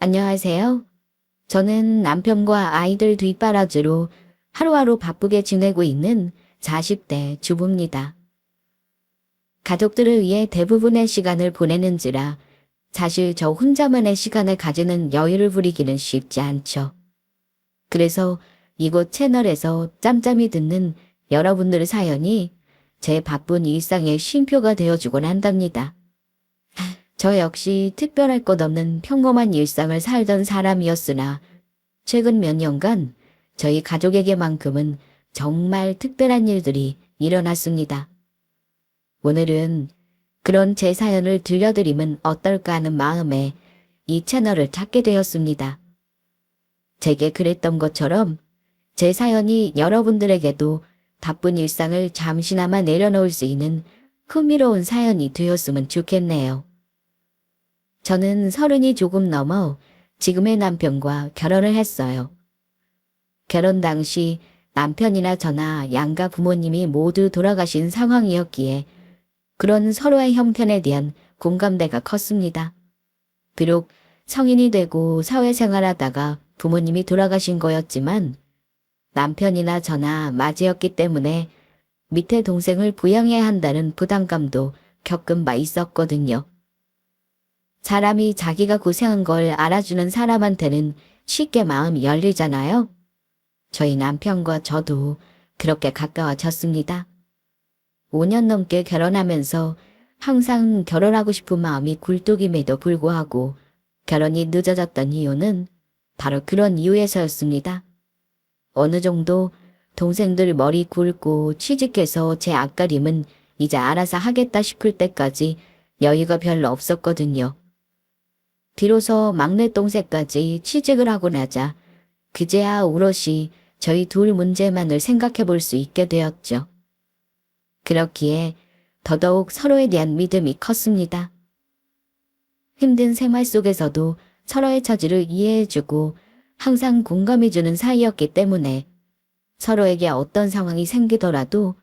안녕하세요. 저는 남편과 아이들 뒷바라지로 하루하루 바쁘게 지내고 있는 40대 주부입니다. 가족들을 위해 대부분의 시간을 보내는지라 사실 저 혼자만의 시간을 가지는 여유를 부리기는 쉽지 않죠. 그래서 이곳 채널에서 짬짬이 듣는 여러분들의 사연이 제 바쁜 일상의 쉼표가 되어주곤 한답니다. 저 역시 특별할 것 없는 평범한 일상을 살던 사람이었으나 최근 몇 년간 저희 가족에게만큼은 정말 특별한 일들이 일어났습니다. 오늘은 그런 제 사연을 들려드리면 어떨까 하는 마음에 이 채널을 찾게 되었습니다. 제게 그랬던 것처럼 제 사연이 여러분들에게도 바쁜 일상을 잠시나마 내려놓을 수 있는 흥미로운 사연이 되었으면 좋겠네요. 저는 30이 조금 넘어 지금의 남편과 결혼을 했어요. 결혼 당시 남편이나 저나 양가 부모님이 모두 돌아가신 상황이었기에 그런 서로의 형편에 대한 공감대가 컸습니다. 비록 성인이 되고 사회생활하다가 부모님이 돌아가신 거였지만 남편이나 저나 맞이였기 때문에 밑에 동생을 부양해야 한다는 부담감도 겪은 바 있었거든요. 사람이 자기가 고생한 걸 알아주는 사람한테는 쉽게 마음이 열리잖아요. 저희 남편과 저도 그렇게 가까워졌습니다. 5년 넘게 결혼하면서 항상 결혼하고 싶은 마음이 굴뚝임에도 불구하고 결혼이 늦어졌던 이유는 바로 그런 이유에서였습니다. 어느 정도 동생들 머리 굵고 취직해서 제 앞가림은 이제 알아서 하겠다 싶을 때까지 여유가 별로 없었거든요. 비로소 막내 동생까지 취직을 하고 나자 그제야 오롯이 저희 둘 문제만을 생각해 볼 수 있게 되었죠. 그렇기에 더더욱 서로에 대한 믿음이 컸습니다. 힘든 생활 속에서도 서로의 처지를 이해해주고 항상 공감해주는 사이였기 때문에 서로에게 어떤 상황이 생기더라도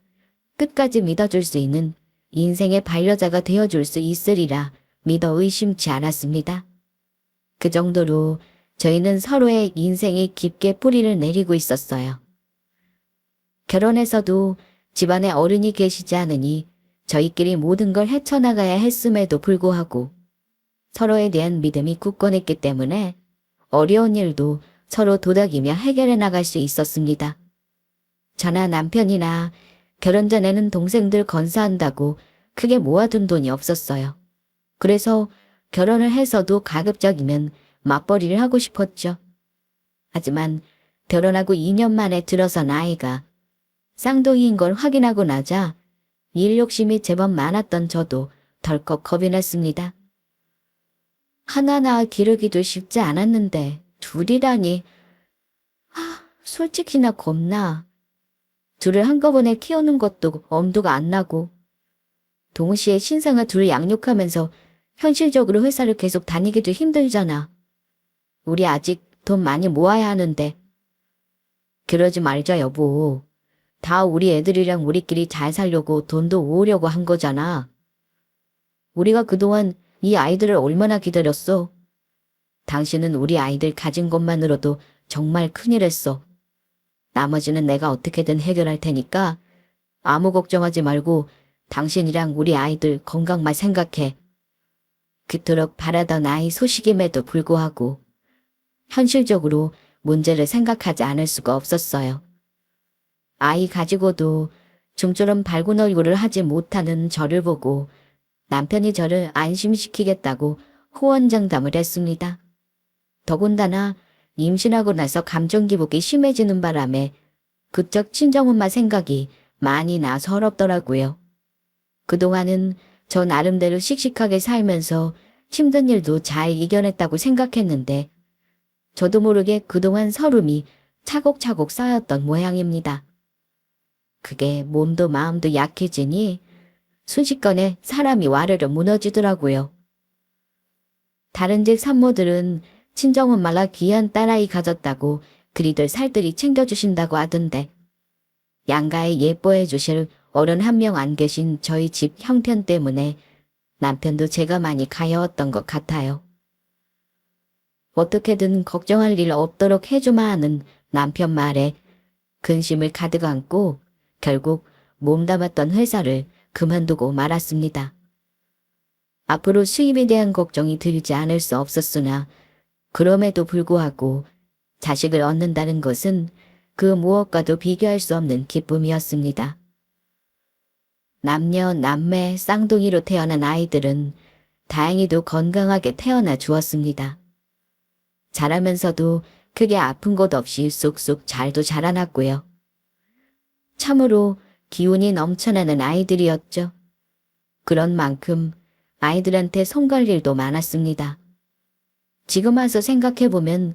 끝까지 믿어줄 수 있는 인생의 반려자가 되어줄 수 있으리라 믿어 의심치 않았습니다. 그 정도로 저희는 서로의 인생에 깊게 뿌리를 내리고 있었어요. 결혼해서도 집안에 어른이 계시지 않으니 저희끼리 모든 걸 헤쳐나가야 했음에도 불구하고 서로에 대한 믿음이 굳건했기 때문에 어려운 일도 서로 도닥이며 해결해 나갈 수 있었습니다. 저나 남편이나 결혼 전에는 동생들 건사한다고 크게 모아둔 돈이 없었어요. 그래서 결혼을 해서도 가급적이면 맞벌이를 하고 싶었죠. 하지만 결혼하고 2년 만에 들어선 아이가 쌍둥이인 걸 확인하고 나자 일 욕심이 제법 많았던 저도 덜컥 겁이 났습니다. 하나 낳아 기르기도 쉽지 않았는데 둘이라니. 솔직히 나 겁나. 둘을 한꺼번에 키우는 것도 엄두가 안 나고 동시에 신생아 둘 양육하면서 현실적으로 회사를 계속 다니기도 힘들잖아. 우리 아직 돈 많이 모아야 하는데. 그러지 말자 여보. 다 우리 애들이랑 우리끼리 잘 살려고 돈도 모으려고 한 거잖아. 우리가 그동안 이 아이들을 얼마나 기다렸어. 당신은 우리 아이들 가진 것만으로도 정말 큰일 했어. 나머지는 내가 어떻게든 해결할 테니까 아무 걱정하지 말고 당신이랑 우리 아이들 건강만 생각해. 그토록 바라던 아이 소식임에도 불구하고 현실적으로 문제를 생각하지 않을 수가 없었어요. 아이 가지고도 좀처럼 밝은 얼굴을 하지 못하는 저를 보고 남편이 저를 안심시키겠다고 호언장담을 했습니다. 더군다나 임신하고 나서 감정기복이 심해지는 바람에 그쪽 친정엄마 생각이 많이 나 서럽더라고요. 그동안은 저 나름대로 씩씩하게 살면서 힘든 일도 잘 이겨냈다고 생각했는데 저도 모르게 그동안 서름이 차곡차곡 쌓였던 모양입니다. 그게 몸도 마음도 약해지니 순식간에 사람이 와르르 무너지더라고요. 다른 집 산모들은 친정엄마가 귀한 딸아이 가졌다고 그리들 살뜰히 챙겨주신다고 하던데 양가에 예뻐해 주실 어른 한 명 안 계신 저희 집 형편 때문에 남편도 제가 많이 가여웠던 것 같아요. 어떻게든 걱정할 일 없도록 해주마 하는 남편 말에 근심을 가득 안고 결국 몸담았던 회사를 그만두고 말았습니다. 앞으로 수입에 대한 걱정이 들지 않을 수 없었으나 그럼에도 불구하고 자식을 얻는다는 것은 그 무엇과도 비교할 수 없는 기쁨이었습니다. 남녀, 남매, 쌍둥이로 태어난 아이들은 다행히도 건강하게 태어나 주었습니다. 자라면서도 크게 아픈 곳 없이 쑥쑥 잘도 자라났고요. 참으로 기운이 넘쳐나는 아이들이었죠. 그런 만큼 아이들한테 손갈 일도 많았습니다. 지금 와서 생각해보면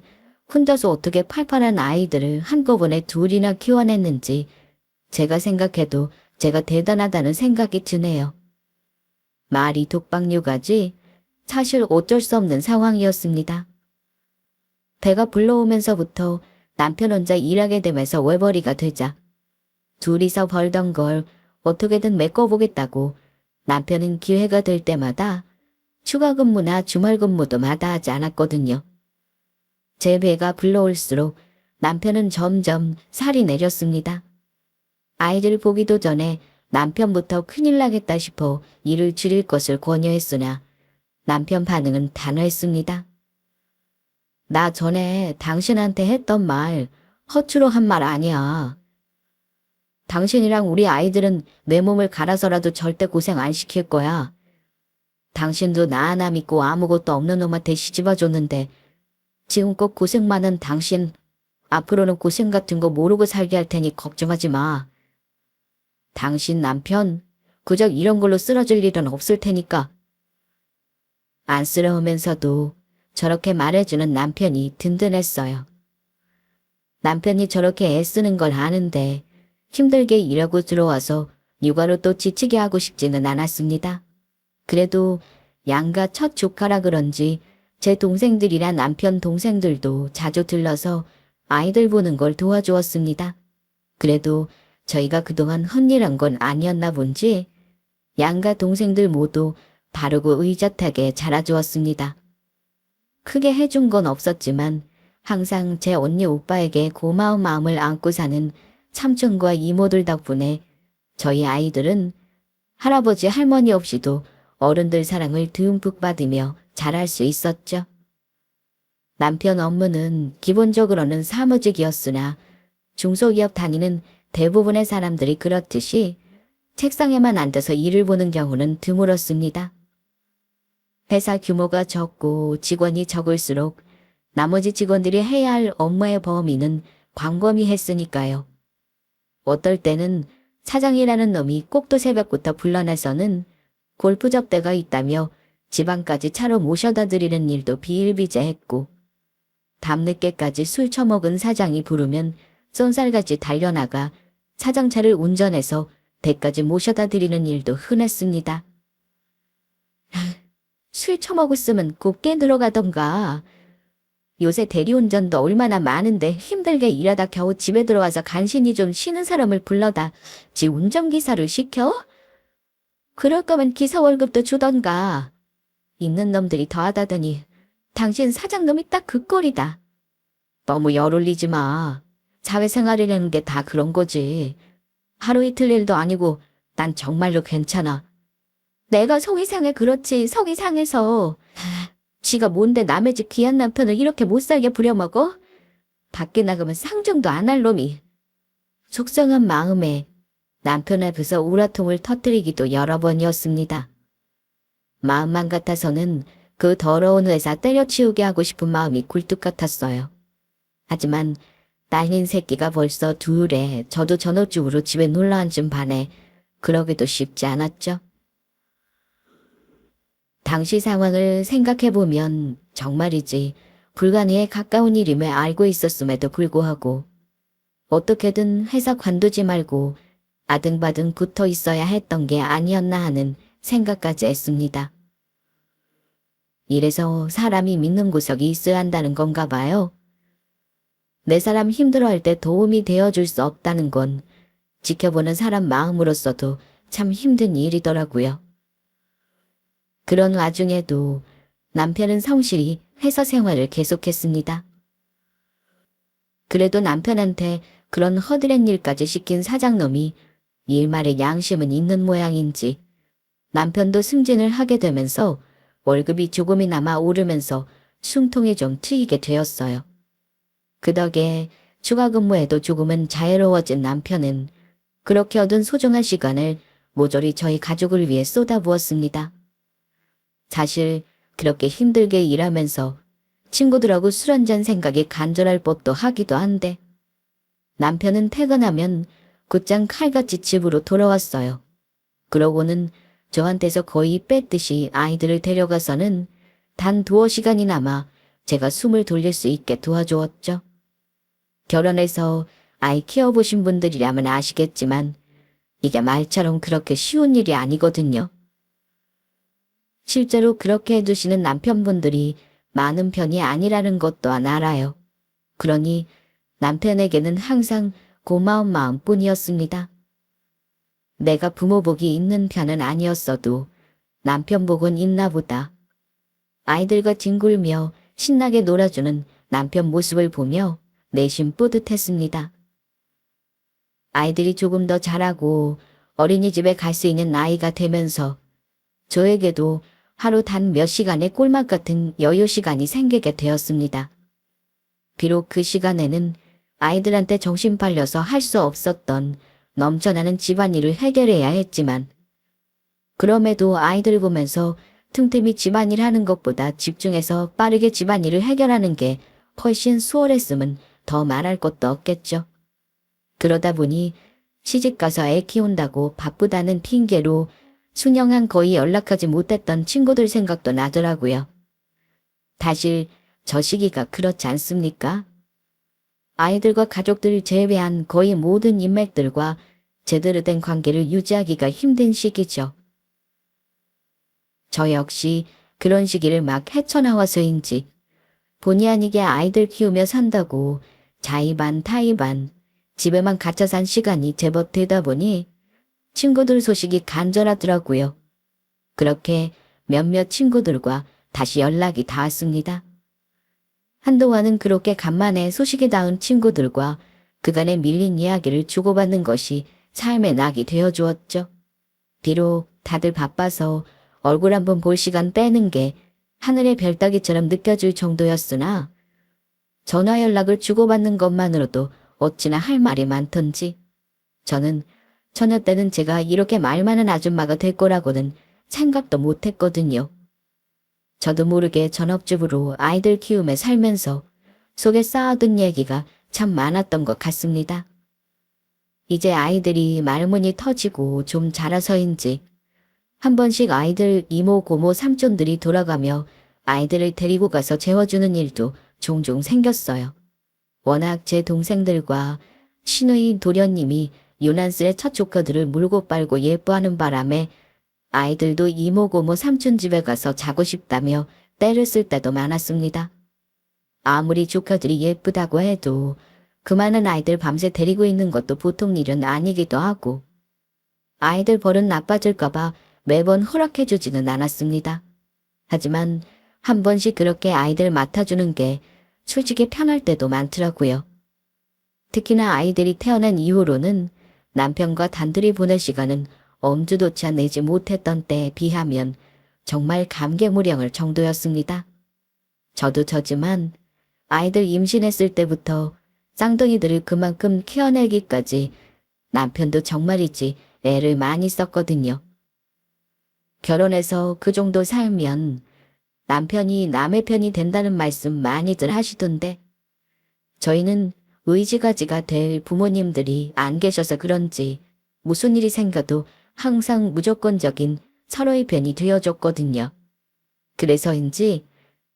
혼자서 어떻게 팔팔한 아이들을 한꺼번에 둘이나 키워냈는지 제가 생각해도 제가 대단하다는 생각이 드네요. 말이 독박육아지 사실 어쩔 수 없는 상황이었습니다. 배가 불러오면서부터 남편 혼자 일하게 되면서 외벌이가 되자 둘이서 벌던 걸 어떻게든 메꿔보겠다고 남편은 기회가 될 때마다 추가 근무나 주말 근무도 마다하지 않았거든요. 제 배가 불러올수록 남편은 점점 살이 내렸습니다. 아이들 보기도 전에 남편부터 큰일 나겠다 싶어 일을 줄일 것을 권유했으나 남편 반응은 단호했습니다. 나 전에 당신한테 했던 말 허투루 한 말 아니야. 당신이랑 우리 아이들은 내 몸을 갈아서라도 절대 고생 안 시킬 거야. 당신도 나 하나 믿고 아무것도 없는 놈한테 시집와줬는데 지금껏 고생 많은 당신 앞으로는 고생 같은 거 모르고 살게 할 테니 걱정하지 마. 당신 남편 그저 이런 걸로 쓰러질 일은 없을 테니까. 안쓰러우면서도 저렇게 말해주는 남편이 든든했어요. 남편이 저렇게 애쓰는 걸 아는데 힘들게 일하고 들어와서 육아로 또 지치게 하고 싶지는 않았습니다. 그래도 양가 첫 조카라 그런지 제 동생들이나 남편 동생들도 자주 들러서 아이들 보는 걸 도와주었습니다. 그래도 저희가 그동안 헛일한 건 아니었나 본지 양가 동생들 모두 바르고 의젓하게 자라주었습니다. 크게 해준 건 없었지만 항상 제 언니 오빠에게 고마운 마음을 안고 사는 삼촌과 이모들 덕분에 저희 아이들은 할아버지 할머니 없이도 어른들 사랑을 듬뿍 받으며 자랄 수 있었죠. 남편 업무는 기본적으로는 사무직이었으나 중소기업 다니는 대부분의 사람들이 그렇듯이 책상에만 앉아서 일을 보는 경우는 드물었습니다. 회사 규모가 적고 직원이 적을수록 나머지 직원들이 해야 할 업무의 범위는 광범위했으니까요. 어떨 때는 사장이라는 놈이 꼭두 새벽부터 불러나서는 골프 접대가 있다며 지방까지 차로 모셔다 드리는 일도 비일비재했고 밤늦게까지 술 처먹은 사장이 부르면 쏜살같이 달려나가 사장차를 운전해서 댁까지 모셔다 드리는 일도 흔했습니다. 술 처먹었으면 곱게 들어가던가. 요새 대리운전도 얼마나 많은데 힘들게 일하다 겨우 집에 들어와서 간신히 좀 쉬는 사람을 불러다 지 운전기사를 시켜? 그럴 거면 기사 월급도 주던가. 있는 놈들이 더하다더니 당신 사장놈이 딱 그 꼴이다. 너무 열 올리지 마. 사회생활이라는 게 다 그런 거지. 하루 이틀 일도 아니고 난 정말로 괜찮아. 내가 속이 상해 그렇지 속이 상해서. 지가 뭔데 남의 집 귀한 남편을 이렇게 못살게 부려먹어? 밖에 나가면 상정도 안 할 놈이. 속상한 마음에 남편 앞에서 우라통을 터뜨리기도 여러 번이었습니다. 마음만 같아서는 그 더러운 회사 때려치우게 하고 싶은 마음이 굴뚝 같았어요. 하지만 딸린 새끼가 벌써 둘에 저도 전업주부로 집에 놀러 앉은 반에 그러기도 쉽지 않았죠. 당시 상황을 생각해보면 정말이지 불가능에 가까운 일임을 알고 있었음에도 불구하고 어떻게든 회사 관두지 말고 아등바등 붙어 있어야 했던 게 아니었나 하는 생각까지 했습니다. 이래서 사람이 믿는 구석이 있어야 한다는 건가 봐요. 내 사람 힘들어할 때 도움이 되어줄 수 없다는 건 지켜보는 사람 마음으로서도 참 힘든 일이더라고요. 그런 와중에도 남편은 성실히 회사 생활을 계속했습니다. 그래도 남편한테 그런 허드렛 일까지 시킨 사장놈이 일말의 양심은 있는 모양인지 남편도 승진을 하게 되면서 월급이 조금이나마 오르면서 숨통이 좀 트이게 되었어요. 그 덕에 추가 근무에도 조금은 자유로워진 남편은 그렇게 얻은 소중한 시간을 모조리 저희 가족을 위해 쏟아부었습니다. 사실 그렇게 힘들게 일하면서 친구들하고 술 한잔 생각이 간절할 법도 하기도 한데 남편은 퇴근하면 곧장 칼같이 집으로 돌아왔어요. 그러고는 저한테서 거의 뺏듯이 아이들을 데려가서는 단 두어 시간이나마 제가 숨을 돌릴 수 있게 도와주었죠. 결혼해서 아이 키워보신 분들이라면 아시겠지만 이게 말처럼 그렇게 쉬운 일이 아니거든요. 실제로 그렇게 해주시는 남편분들이 많은 편이 아니라는 것 또한 알아요. 그러니 남편에게는 항상 고마운 마음뿐이었습니다. 내가 부모복이 있는 편은 아니었어도 남편복은 있나 보다. 아이들과 뒹굴며 신나게 놀아주는 남편 모습을 보며 내심 뿌듯했습니다. 아이들이 조금 더 자라고 어린이집에 갈 수 있는 나이가 되면서 저에게도 하루 단 몇 시간의 꿀맛 같은 여유 시간이 생기게 되었습니다. 비록 그 시간에는 아이들한테 정신 팔려서 할 수 없었던 넘쳐나는 집안일을 해결해야 했지만 그럼에도 아이들 보면서 틈틈이 집안일 하는 것보다 집중해서 빠르게 집안일을 해결하는 게 훨씬 수월했음은 더 말할 것도 없겠죠. 그러다 보니 시집가서 애 키운다고 바쁘다는 핑계로 수년간 거의 연락하지 못했던 친구들 생각도 나더라고요. 사실 저 시기가 그렇지 않습니까? 아이들과 가족들을 제외한 거의 모든 인맥들과 제대로 된 관계를 유지하기가 힘든 시기죠. 저 역시 그런 시기를 막 헤쳐나와서인지 본의 아니게 아이들 키우며 산다고 자의반 타의반 집에만 갇혀 산 시간이 제법 되다 보니 친구들 소식이 간절하더라고요. 그렇게 몇몇 친구들과 다시 연락이 닿았습니다. 한동안은 그렇게 간만에 소식이 닿은 친구들과 그간의 밀린 이야기를 주고받는 것이 삶의 낙이 되어주었죠. 비록 다들 바빠서 얼굴 한번 볼 시간 빼는 게 하늘의 별 따기처럼 느껴질 정도였으나 전화 연락을 주고받는 것만으로도 어찌나 할 말이 많던지 저는 처녀 때는 제가 이렇게 말 많은 아줌마가 될 거라고는 생각도 못했거든요. 저도 모르게 전업주부로 아이들 키우며 살면서 속에 쌓아둔 얘기가 참 많았던 것 같습니다. 이제 아이들이 말문이 터지고 좀 자라서인지 한 번씩 아이들 이모 고모 삼촌들이 돌아가며 아이들을 데리고 가서 재워주는 일도 종종 생겼어요. 워낙 제 동생들과 시누이 도련님이 유난스레 첫 조카들을 물고 빨고 예뻐하는 바람에 아이들도 이모 고모 삼촌 집에 가서 자고 싶다며 떼를 쓸 때도 많았습니다. 아무리 조카들이 예쁘다고 해도 그 많은 아이들 밤새 데리고 있는 것도 보통 일은 아니기도 하고 아이들 버릇 나빠질까봐 매번 허락해주지는 않았습니다. 하지만 한 번씩 그렇게 아이들 맡아주는 게 솔직히 편할 때도 많더라고요. 특히나 아이들이 태어난 이후로는 남편과 단둘이 보낼 시간은 엄두조차 내지 못했던 때에 비하면 정말 감개무량할 정도였습니다. 저도 저지만 아이들 임신했을 때부터 쌍둥이들을 그만큼 키워내기까지 남편도 정말이지 애를 많이 썼거든요. 결혼해서 그 정도 살면 남편이 남의 편이 된다는 말씀 많이들 하시던데 저희는 의지가지가 될 부모님들이 안 계셔서 그런지 무슨 일이 생겨도 항상 무조건적인 서로의 편이 되어줬거든요. 그래서인지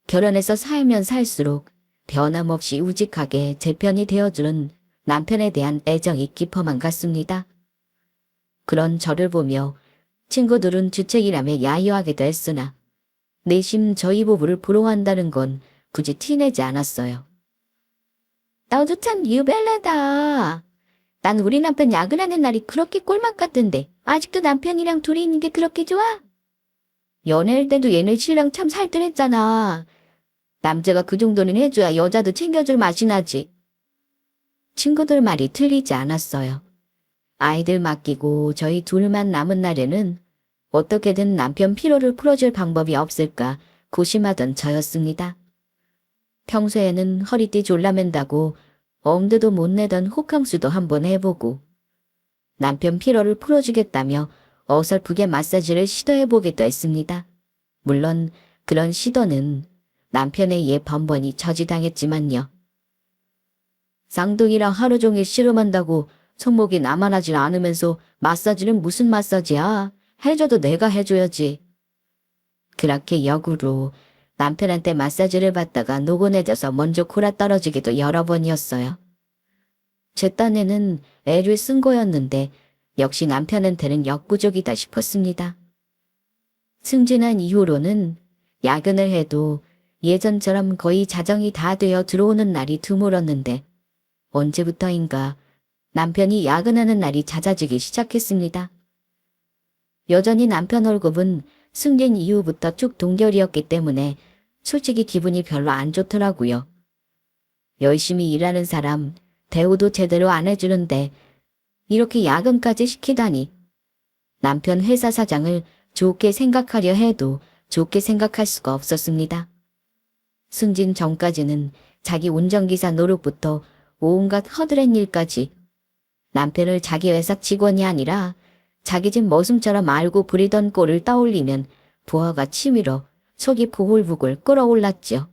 결혼해서 살면 살수록 변함없이 우직하게 제 편이 되어주는 남편에 대한 애정이 깊어만 갔습니다. 그런 저를 보며 친구들은 주책이라며 야유하기도 했으나 내심 저희 부부를 부러워한다는 건 굳이 티내지 않았어요. 너도 참 유별나다. 난 우리 남편 야근하는 날이 그렇게 꿀맛 같던데 아직도 남편이랑 둘이 있는 게 그렇게 좋아? 연애할 때도 얘네 신랑 참 살뜰했잖아. 남자가 그 정도는 해줘야 여자도 챙겨줄 맛이 나지. 친구들 말이 틀리지 않았어요. 아이들 맡기고 저희 둘만 남은 날에는 어떻게든 남편 피로를 풀어줄 방법이 없을까 고심하던 저였습니다. 평소에는 허리띠 졸라맨다고 엄두도 못 내던 호캉스도 한번 해보고 남편 피로를 풀어주겠다며 어설프게 마사지를 시도해보기도 했습니다. 물론 그런 시도는 남편에 의해 번번이 저지당했지만요. 쌍둥이랑 하루 종일 씨름한다고 손목이 나만하질 않으면서 마사지는 무슨 마사지야? 해줘도 내가 해줘야지. 그렇게 역으로 남편한테 마사지를 받다가 노곤해져서 먼저 골아 떨어지기도 여러 번이었어요. 제 딴에는 애를 쓴 거였는데 역시 남편한테는 역부족이다 싶었습니다. 승진한 이후로는 야근을 해도 예전처럼 거의 자정이 다 되어 들어오는 날이 드물었는데 언제부터인가 남편이 야근하는 날이 잦아지기 시작했습니다. 여전히 남편 월급은 승진 이후부터 쭉 동결이었기 때문에 솔직히 기분이 별로 안 좋더라고요. 열심히 일하는 사람 대우도 제대로 안 해주는데 이렇게 야근까지 시키다니. 남편 회사 사장을 좋게 생각하려 해도 좋게 생각할 수가 없었습니다. 승진 전까지는 자기 운전기사 노릇부터 온갖 허드렛 일까지 남편을 자기 회사 직원이 아니라 자기 집 머슴처럼 알고 부리던 꼴을 떠올리면 부하가 치밀어 속이 보글보글 끓어올랐죠.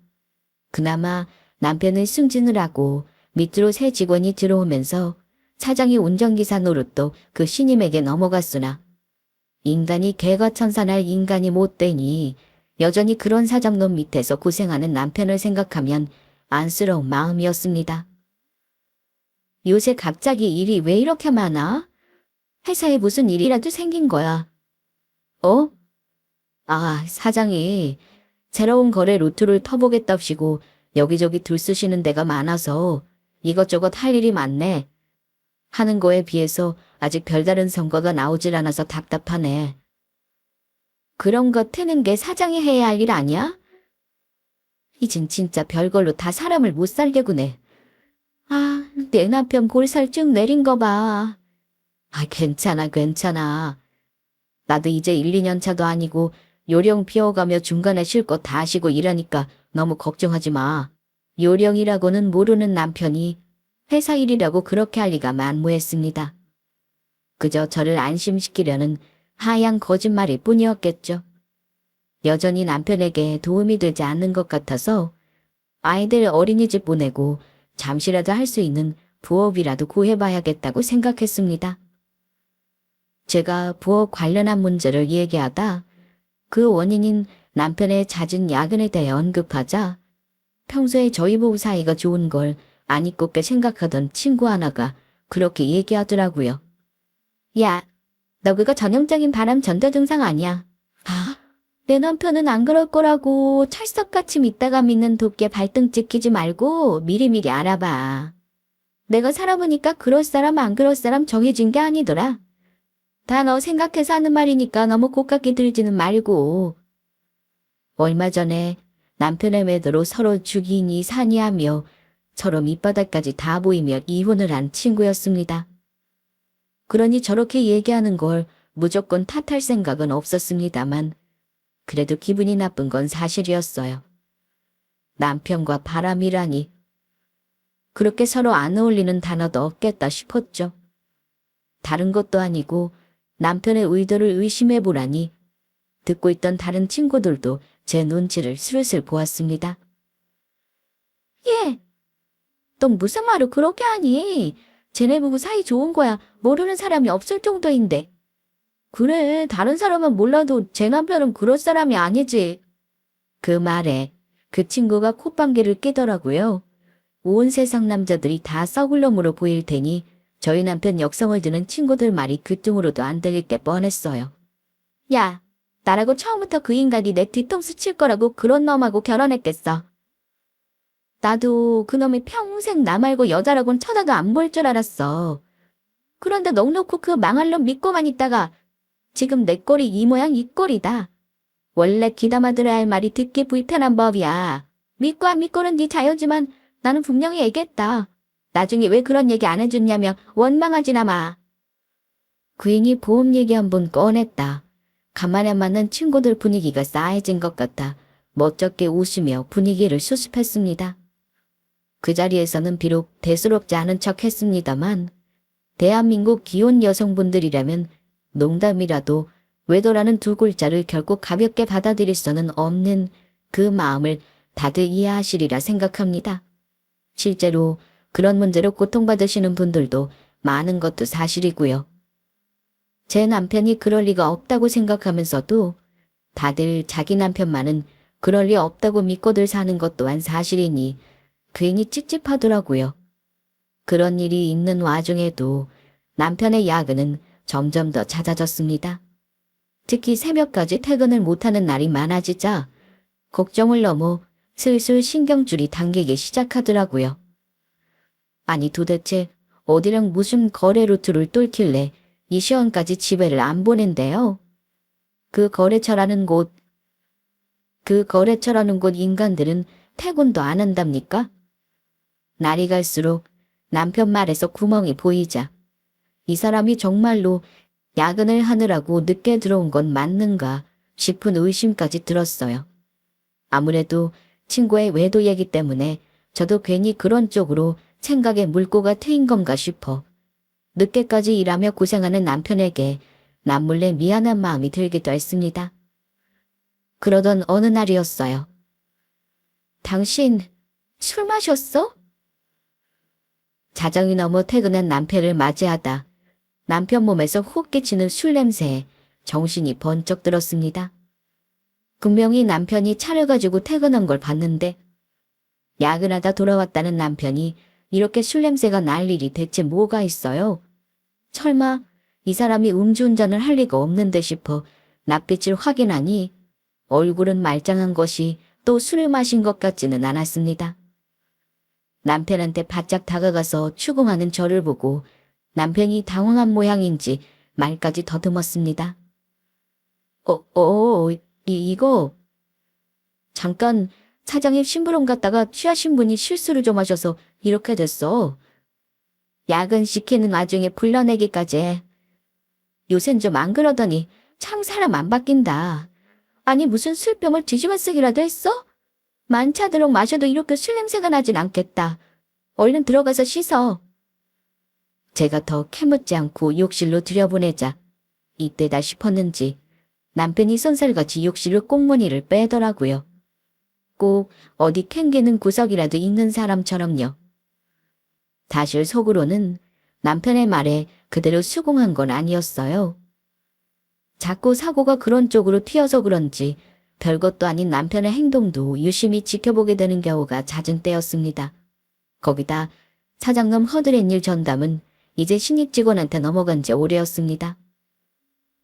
그나마 남편은 승진을 하고 밑으로 새 직원이 들어오면서 사장이 운전기사 노릇도 그 신임에게 넘어갔으나 인간이 개가천선할 인간이 못되니 여전히 그런 사장놈 밑에서 고생하는 남편을 생각하면 안쓰러운 마음이었습니다. 요새 갑자기 일이 왜 이렇게 많아? 회사에 무슨 일이라도 생긴 거야. 어? 아, 사장이 새로운 거래 루트를 터보겠답시고 여기저기 들쑤시는 데가 많아서 이것저것 할 일이 많네. 하는 거에 비해서 아직 별다른 성과가 나오질 않아서 답답하네. 그런 거 트는 게 사장이 해야 할 일 아니야? 이젠 진짜 별걸로 다 사람을 못 살게 구네. 아, 내 남편 볼살 쭉 내린 거 봐. 아, 괜찮아. 나도 이제 1, 2년 차도 아니고 요령 피워가며 중간에 쉴 거 다 쉬고 이러니까 너무 걱정하지 마. 요령이라고는 모르는 남편이 회사 일이라고 그렇게 할 리가 만무했습니다. 그저 저를 안심시키려는 하얀 거짓말일 뿐이었겠죠. 여전히 남편에게 도움이 되지 않는 것 같아서 아이들 어린이집 보내고 잠시라도 할 수 있는 부업이라도 구해봐야겠다고 생각했습니다. 제가 부업 관련한 문제를 얘기하다 그 원인인 남편의 잦은 야근에 대해 언급하자 평소에 저희 부부 사이가 좋은 걸 안 잊고게 생각하던 친구 하나가 그렇게 얘기하더라고요. 야, 너 그거 전형적인 바람 전도 증상 아니야. 아, 내 남편은 안 그럴 거라고 철석같이 믿다가 믿는 돕게 발등 찍히지 말고 미리미리 알아봐. 내가 살아보니까 그럴 사람 안 그럴 사람 정해진 게 아니더라. 다 너 생각해서 하는 말이니까 너무 고깝게 들지는 말고. 얼마 전에 남편의 매도로 서로 죽이니 사니하며 서로 밑바닥까지 다 보이며 이혼을 한 친구였습니다. 그러니 저렇게 얘기하는 걸 무조건 탓할 생각은 없었습니다만 그래도 기분이 나쁜 건 사실이었어요. 남편과 바람이라니. 그렇게 서로 안 어울리는 단어도 없겠다 싶었죠. 다른 것도 아니고 남편의 의도를 의심해보라니 듣고 있던 다른 친구들도 제 눈치를 슬슬 보았습니다. 예, 넌 무슨 말을 그렇게 하니? 쟤네 부부 사이 좋은 거야 모르는 사람이 없을 정도인데. 그래, 다른 사람은 몰라도 제 남편은 그럴 사람이 아니지. 그 말에 그 친구가 콧방귀를 뀌더라고요. 온 세상 남자들이 다 썩을 놈으로 보일 테니 저희 남편 역성을 드는 친구들 말이 귀뚱으로도 안 들릴 게 뻔했어요. 야, 나라고 처음부터 그 인간이 내 뒤통수 칠 거라고 그런 놈하고 결혼했겠어. 나도 그놈이 평생 나 말고 여자라곤 쳐다도 안 볼 줄 알았어. 그런데 넉 놓고 그 망할 놈 믿고만 있다가 지금 내 꼴이 이 모양 이 꼴이다. 원래 귀담아 들어야 할 말이 듣기 불편한 법이야. 믿고 안 믿고는 네 자유지만 나는 분명히 얘기했다. 나중에 왜 그런 얘기 안 해줬냐며 원망하지나 마. 구인이 보험 얘기 한 번 꺼냈다. 간만에 만난 친구들 분위기가 싸해진 것 같아 멋쩍게 웃으며 분위기를 수습했습니다. 그 자리에서는 비록 대수롭지 않은 척 했습니다만 대한민국 기혼 여성분들이라면 농담이라도 외도라는 두 글자를 결코 가볍게 받아들일 수는 없는 그 마음을 다들 이해하시리라 생각합니다. 실제로 그런 문제로 고통받으시는 분들도 많은 것도 사실이고요. 제 남편이 그럴 리가 없다고 생각하면서도 다들 자기 남편만은 그럴 리 없다고 믿고들 사는 것 또한 사실이니 괜히 찝찝하더라고요. 그런 일이 있는 와중에도 남편의 야근은 점점 더 잦아졌습니다. 특히 새벽까지 퇴근을 못하는 날이 많아지자 걱정을 넘어 슬슬 신경줄이 당기기 시작하더라고요. 아니 도대체 어디랑 무슨 거래 루트를 뚫길래 이 시간까지 집에를 안 보낸대요. 그 거래처라는 곳 인간들은 퇴근도 안 한답니까? 날이 갈수록 남편 말에서 구멍이 보이자 이 사람이 정말로 야근을 하느라고 늦게 들어온 건 맞는가 싶은 의심까지 들었어요. 아무래도 친구의 외도 얘기 때문에 저도 괜히 그런 쪽으로 생각에 물꼬가 트인 건가 싶어 늦게까지 일하며 고생하는 남편에게 남몰래 미안한 마음이 들기도 했습니다. 그러던 어느 날이었어요. 당신 술 마셨어? 자정이 넘어 퇴근한 남편을 맞이하다 남편 몸에서 훅 끼치는 술 냄새에 정신이 번쩍 들었습니다. 분명히 남편이 차를 가지고 퇴근한 걸 봤는데 야근하다 돌아왔다는 남편이 이렇게 술 냄새가 날 일이 대체 뭐가 있어요? 설마 이 사람이 음주운전을 할 리가 없는데 싶어 낯빛을 확인하니 얼굴은 말짱한 것이 또 술을 마신 것 같지는 않았습니다. 남편한테 바짝 다가가서 추궁하는 저를 보고 남편이 당황한 모양인지 말까지 더듬었습니다. 이거 잠깐 사장님 심부름 갔다가 취하신 분이 실수를 좀 하셔서 이렇게 됐어. 야근시키는 와중에 불러내기까지 해. 요샌 좀 안 그러더니 참 사람 안 바뀐다. 아니 무슨 술병을 뒤집어 쓰기라도 했어? 만차도록 마셔도 이렇게 술 냄새가 나진 않겠다. 얼른 들어가서 씻어. 제가 더 캐묻지 않고 욕실로 들여보내자 이때다 싶었는지 남편이 쏜살같이 욕실로 꽁무니를 빼더라고요. 꼭 어디 캥기는 구석이라도 있는 사람처럼요. 사실 속으로는 남편의 말에 그대로 수긍한 건 아니었어요. 자꾸 사고가 그런 쪽으로 튀어서 그런지 별것도 아닌 남편의 행동도 유심히 지켜보게 되는 경우가 잦은 때였습니다. 거기다 사장님 허드렛 일 전담은 이제 신입 직원한테 넘어간 지 오래였습니다.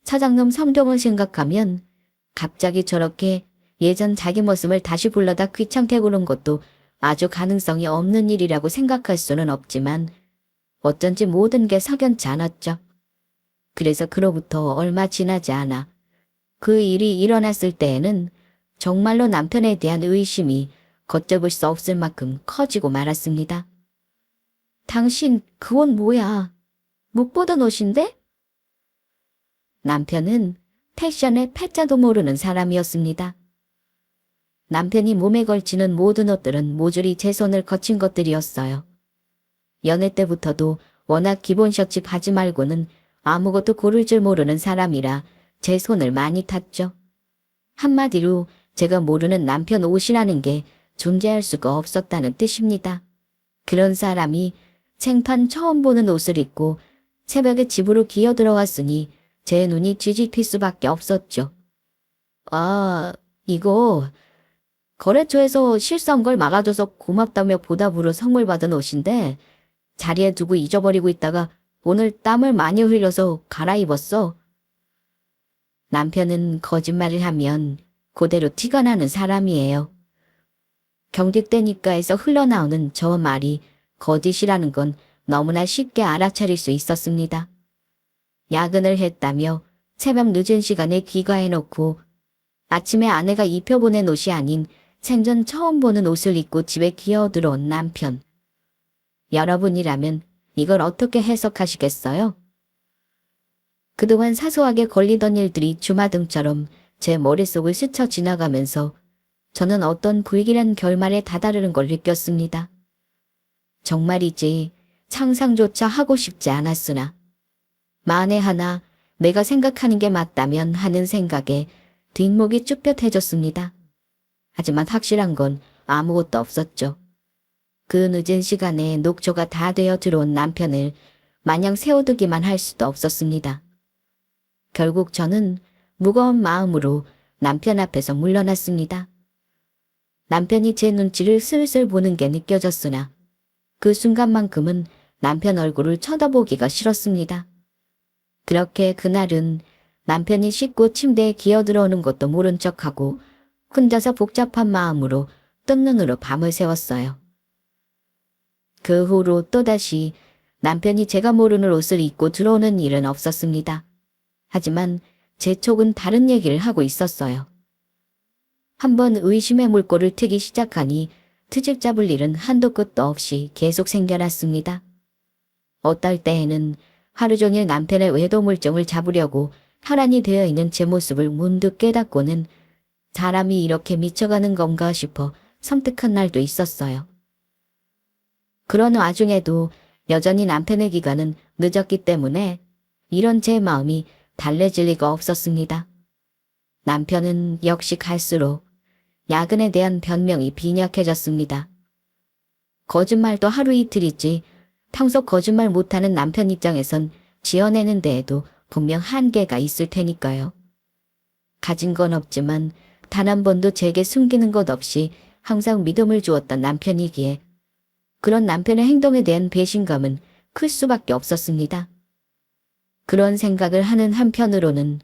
사장님 성격을 생각하면 갑자기 저렇게 예전 자기 모습을 다시 불러다 귀찮게 구는 것도 아주 가능성이 없는 일이라고 생각할 수는 없지만 어쩐지 모든 게 석연치 않았죠. 그래서 그로부터 얼마 지나지 않아 그 일이 일어났을 때에는 정말로 남편에 대한 의심이 걷잡을 수 없을 만큼 커지고 말았습니다. 당신 그 옷 뭐야? 못 보던 옷인데? 남편은 패션의 패자도 모르는 사람이었습니다. 남편이 몸에 걸치는 모든 옷들은 모조리 제 손을 거친 것들이었어요. 연애 때부터도 워낙 기본 셔츠 바지 말고는 아무것도 고를 줄 모르는 사람이라 제 손을 많이 탔죠. 한마디로 제가 모르는 남편 옷이라는 게 존재할 수가 없었다는 뜻입니다. 그런 사람이 생판 처음 보는 옷을 입고 새벽에 집으로 기어들어왔으니 제 눈이 뒤집힐 수밖에 없었죠. 이거 거래처에서 실수한 걸 막아줘서 고맙다며 보답으로 선물 받은 옷인데 자리에 두고 잊어버리고 있다가 오늘 땀을 많이 흘려서 갈아입었어. 남편은 거짓말을 하면 그대로 티가 나는 사람이에요. 경직되니까에서 흘러나오는 저 말이 거짓이라는 건 너무나 쉽게 알아차릴 수 있었습니다. 야근을 했다며 새벽 늦은 시간에 귀가해놓고 아침에 아내가 입혀보낸 옷이 아닌 생전 처음 보는 옷을 입고 집에 기어들어온 남편. 여러분이라면 이걸 어떻게 해석하시겠어요? 그동안 사소하게 걸리던 일들이 주마등처럼 제 머릿속을 스쳐 지나가면서 저는 어떤 불길한 결말에 다다르는 걸 느꼈습니다. 정말이지 상상조차 하고 싶지 않았으나 만에 하나 내가 생각하는 게 맞다면 하는 생각에 뒷목이 쭈뼛해졌습니다. 하지만 확실한 건 아무것도 없었죠. 그 늦은 시간에 녹초가 다 되어 들어온 남편을 마냥 세워두기만 할 수도 없었습니다. 결국 저는 무거운 마음으로 남편 앞에서 물러났습니다. 남편이 제 눈치를 슬슬 보는 게 느껴졌으나 그 순간만큼은 남편 얼굴을 쳐다보기가 싫었습니다. 그렇게 그날은 남편이 씻고 침대에 기어들어오는 것도 모른 척하고 혼자서 복잡한 마음으로 뜬 눈으로 밤을 새웠어요. 그 후로 또다시 남편이 제가 모르는 옷을 입고 들어오는 일은 없었습니다. 하지만 제 촉은 다른 얘기를 하고 있었어요. 한번 의심의 물꼬를 트기 시작하니 트집 잡을 일은 한도 끝도 없이 계속 생겨났습니다. 어떨 때에는 하루 종일 남편의 외도물증을 잡으려고 혈안이 되어 있는 제 모습을 문득 깨닫고는 사람이 이렇게 미쳐가는 건가 싶어 섬뜩한 날도 있었어요. 그런 와중에도 여전히 남편의 귀가는 늦었기 때문에 이런 제 마음이 달래질 리가 없었습니다. 남편은 역시 갈수록 야근에 대한 변명이 빈약해졌습니다. 거짓말도 하루 이틀이지 평소 거짓말 못하는 남편 입장에선 지어내는 데에도 분명 한계가 있을 테니까요. 가진 건 없지만 단 한 번도 제게 숨기는 것 없이 항상 믿음을 주었던 남편이기에 그런 남편의 행동에 대한 배신감은 클 수밖에 없었습니다. 그런 생각을 하는 한편으로는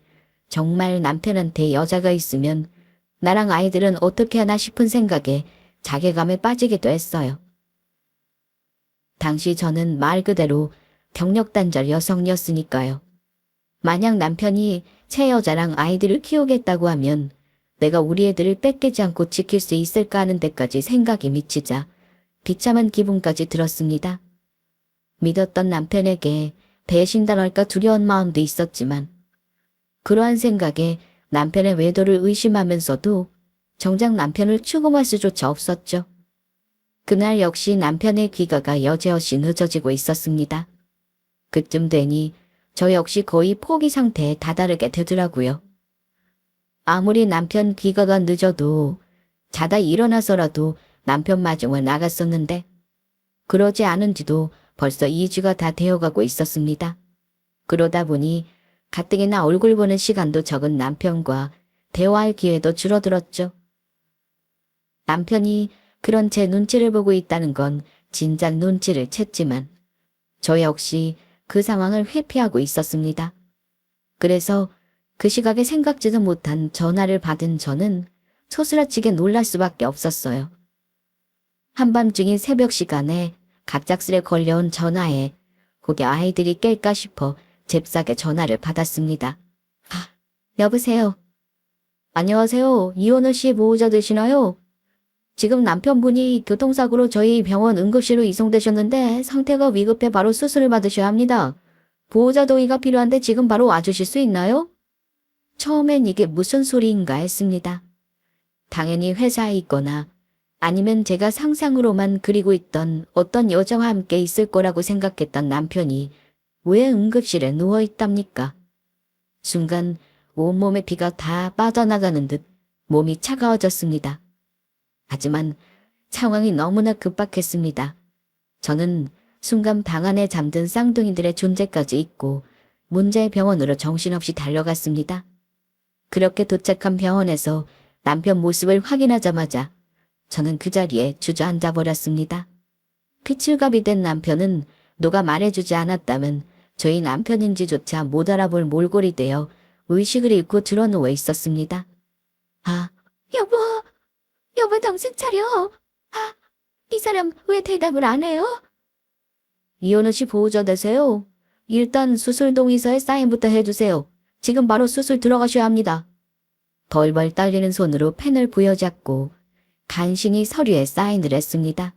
정말 남편한테 여자가 있으면 나랑 아이들은 어떻게 하나 싶은 생각에 자괴감에 빠지기도 했어요. 당시 저는 말 그대로 경력단절 여성이었으니까요. 만약 남편이 새 여자랑 아이들을 키우겠다고 하면 내가 우리 애들을 뺏기지 않고 지킬 수 있을까 하는 데까지 생각이 미치자 비참한 기분까지 들었습니다. 믿었던 남편에게 배신당할까 두려운 마음도 있었지만 그러한 생각에 남편의 외도를 의심하면서도 정작 남편을 추궁할 수조차 없었죠. 그날 역시 남편의 귀가가 여지없이 늦어지고 있었습니다. 그쯤 되니 저 역시 거의 포기 상태에 다다르게 되더라고요. 아무리 남편 귀가가 늦어도 자다 일어나서라도 남편 마중을 나갔었는데 그러지 않은 지도 벌써 2주가 다 되어가고 있었습니다. 그러다 보니 가뜩이나 얼굴 보는 시간도 적은 남편과 대화할 기회도 줄어들었죠. 남편이 그런 제 눈치를 보고 있다는 건 진작 눈치를 챘지만 저 역시 그 상황을 회피하고 있었습니다. 그래서 그 시각에 생각지도 못한 전화를 받은 저는 소스라치게 놀랄 수밖에 없었어요. 한밤중인 새벽 시간에 갑작스레 걸려온 전화에 혹여 아이들이 깰까 싶어 잽싸게 전화를 받았습니다. 여보세요. 안녕하세요. 이원우 씨 보호자 되시나요? 지금 남편분이 교통사고로 저희 병원 응급실로 이송되셨는데 상태가 위급해 바로 수술을 받으셔야 합니다. 보호자 동의가 필요한데 지금 바로 와주실 수 있나요? 처음엔 이게 무슨 소리인가 했습니다. 당연히 회사에 있거나 아니면 제가 상상으로만 그리고 있던 어떤 여자와 함께 있을 거라고 생각했던 남편이 왜 응급실에 누워있답니까? 순간 온몸에 피가 다 빠져나가는 듯 몸이 차가워졌습니다. 하지만 상황이 너무나 급박했습니다. 저는 순간 방 안에 잠든 쌍둥이들의 존재까지 잊고 문제의 병원으로 정신없이 달려갔습니다. 그렇게 도착한 병원에서 남편 모습을 확인하자마자 저는 그 자리에 주저앉아 버렸습니다. 피칠갑이 된 남편은 누가 말해주지 않았다면 저희 남편인지조차 못 알아볼 몰골이 되어 의식을 잃고 드러누워 있었습니다. 여보 정신 차려. 이 사람 왜 대답을 안 해요? 이현우 씨 보호자 되세요? 일단 수술 동의서에 사인부터 해주세요. 지금 바로 수술 들어가셔야 합니다. 벌벌 떨리는 손으로 펜을 부여잡고 간신히 서류에 사인을 했습니다.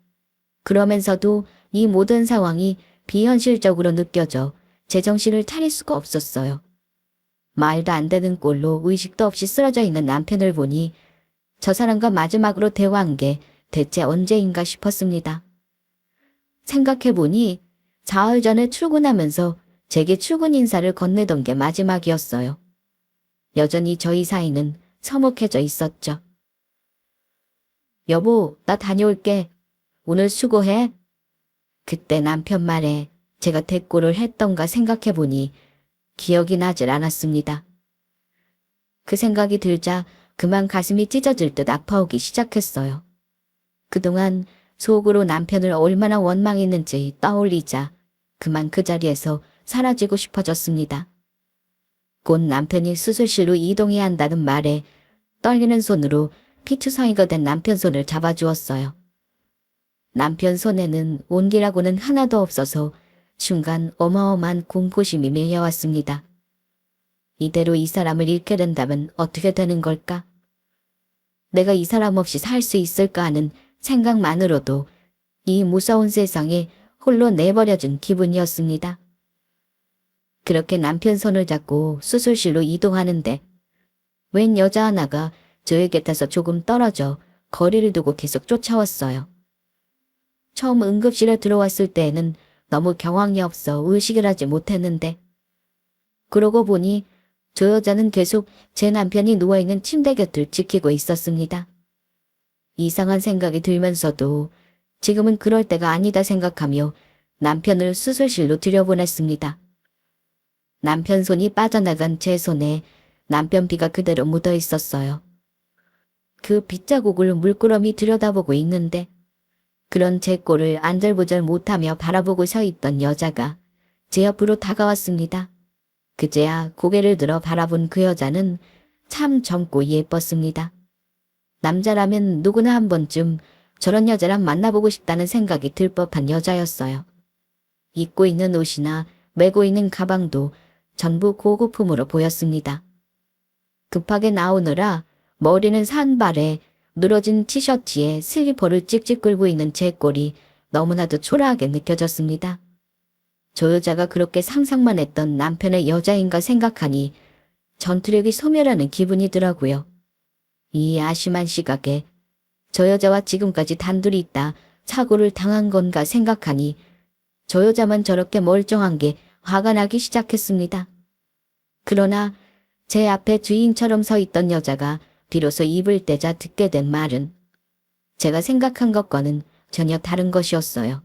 그러면서도 이 모든 상황이 비현실적으로 느껴져 제정신을 차릴 수가 없었어요. 말도 안 되는 꼴로 의식도 없이 쓰러져 있는 남편을 보니 저 사람과 마지막으로 대화한 게 대체 언제인가 싶었습니다. 생각해보니 사흘 전에 출근하면서 제게 출근 인사를 건네던 게 마지막이었어요. 여전히 저희 사이는 서먹해져 있었죠. 여보, 나 다녀올게. 오늘 수고해. 그때 남편 말에 제가 대꾸를 했던가 생각해보니 기억이 나질 않았습니다. 그 생각이 들자 그만 가슴이 찢어질 듯 아파오기 시작했어요. 그동안 속으로 남편을 얼마나 원망했는지 떠올리자 그만 그 자리에서 사라지고 싶어졌습니다. 곧 남편이 수술실로 이동해야 한다는 말에 떨리는 손으로 피투성이가 된 남편 손을 잡아주었어요. 남편 손에는 온기라고는 하나도 없어서 순간 어마어마한 공포심이 밀려왔습니다. 이대로 이 사람을 잃게 된다면 어떻게 되는 걸까? 내가 이 사람 없이 살 수 있을까 하는 생각만으로도 이 무서운 세상에 홀로 내버려진 기분이었습니다. 그렇게 남편 손을 잡고 수술실로 이동하는데 웬 여자 하나가 저의 곁에서 조금 떨어져 거리를 두고 계속 쫓아왔어요. 처음 응급실에 들어왔을 때에는 너무 경황이 없어 의식을 하지 못했는데 그러고 보니 저 여자는 계속 제 남편이 누워있는 침대 곁을 지키고 있었습니다. 이상한 생각이 들면서도 지금은 그럴 때가 아니다 생각하며 남편을 수술실로 들여보냈습니다. 남편 손이 빠져나간 제 손에 남편 피가 그대로 묻어 있었어요. 그 빗자국을 물끄러미 들여다보고 있는데 그런 제 꼴을 안절부절 못하며 바라보고 서 있던 여자가 제 옆으로 다가왔습니다. 그제야 고개를 들어 바라본 그 여자는 참 젊고 예뻤습니다. 남자라면 누구나 한 번쯤 저런 여자랑 만나보고 싶다는 생각이 들 법한 여자였어요. 입고 있는 옷이나 메고 있는 가방도 전부 고급품으로 보였습니다. 급하게 나오느라 머리는 산발에 늘어진 티셔츠에 슬리퍼를 찍찍 끌고 있는 제 꼴이 너무나도 초라하게 느껴졌습니다. 저 여자가 그렇게 상상만 했던 남편의 여자인가 생각하니 전투력이 소멸하는 기분이 더라고요. 이 아심한 시각에 저 여자와 지금까지 단둘이 있다 사고를 당한 건가 생각하니 저 여자만 저렇게 멀쩡한 게 화가 나기 시작했습니다. 그러나 제 앞에 주인처럼 서 있던 여자가 비로소 입을 떼자 듣게 된 말은 제가 생각한 것과는 전혀 다른 것이었어요.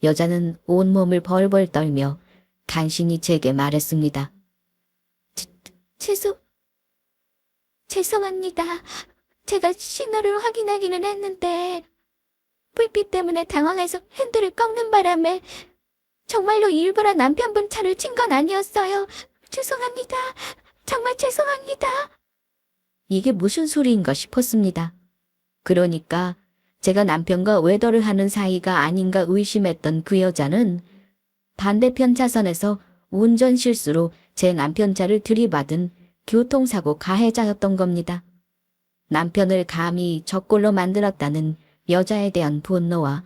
여자는 온몸을 벌벌 떨며 간신히 제게 말했습니다. 죄송합니다. 제가 신호를 확인하기는 했는데 불빛 때문에 당황해서 핸들을 꺾는 바람에 정말로 일부러 남편분 차를 친 건 아니었어요. 죄송합니다. 정말 죄송합니다. 이게 무슨 소리인가 싶었습니다. 그러니까 제가 남편과 외도를 하는 사이가 아닌가 의심했던 그 여자는 반대편 차선에서 운전 실수로 제 남편 차를 들이받은 교통사고 가해자였던 겁니다. 남편을 감히 적골로 만들었다는 여자에 대한 분노와